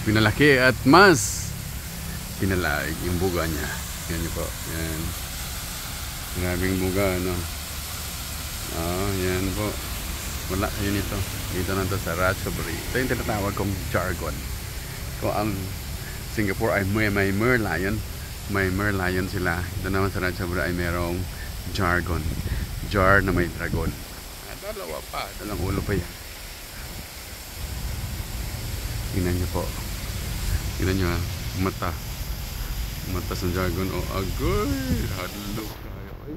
pinalaki at mas pinalaig yung buga niya. Yan niyo po. Yan. Maraming buga, no? Yan po. Wala kayo nito. Dito na to sa Ratchaburi. Ito yung tinatawag kong jargon. Kung ang Singapore ay may merlion. May merlion sila. Ito naman sa Ratchaburi ay merong jargon. Jar na may dragon. At dalawa pa. Dalang ulo pa yan. Tingnan nyo po. Tingnan nyo ha. Mata. Mata sa jargon. O agoy. Hadlo. Ay.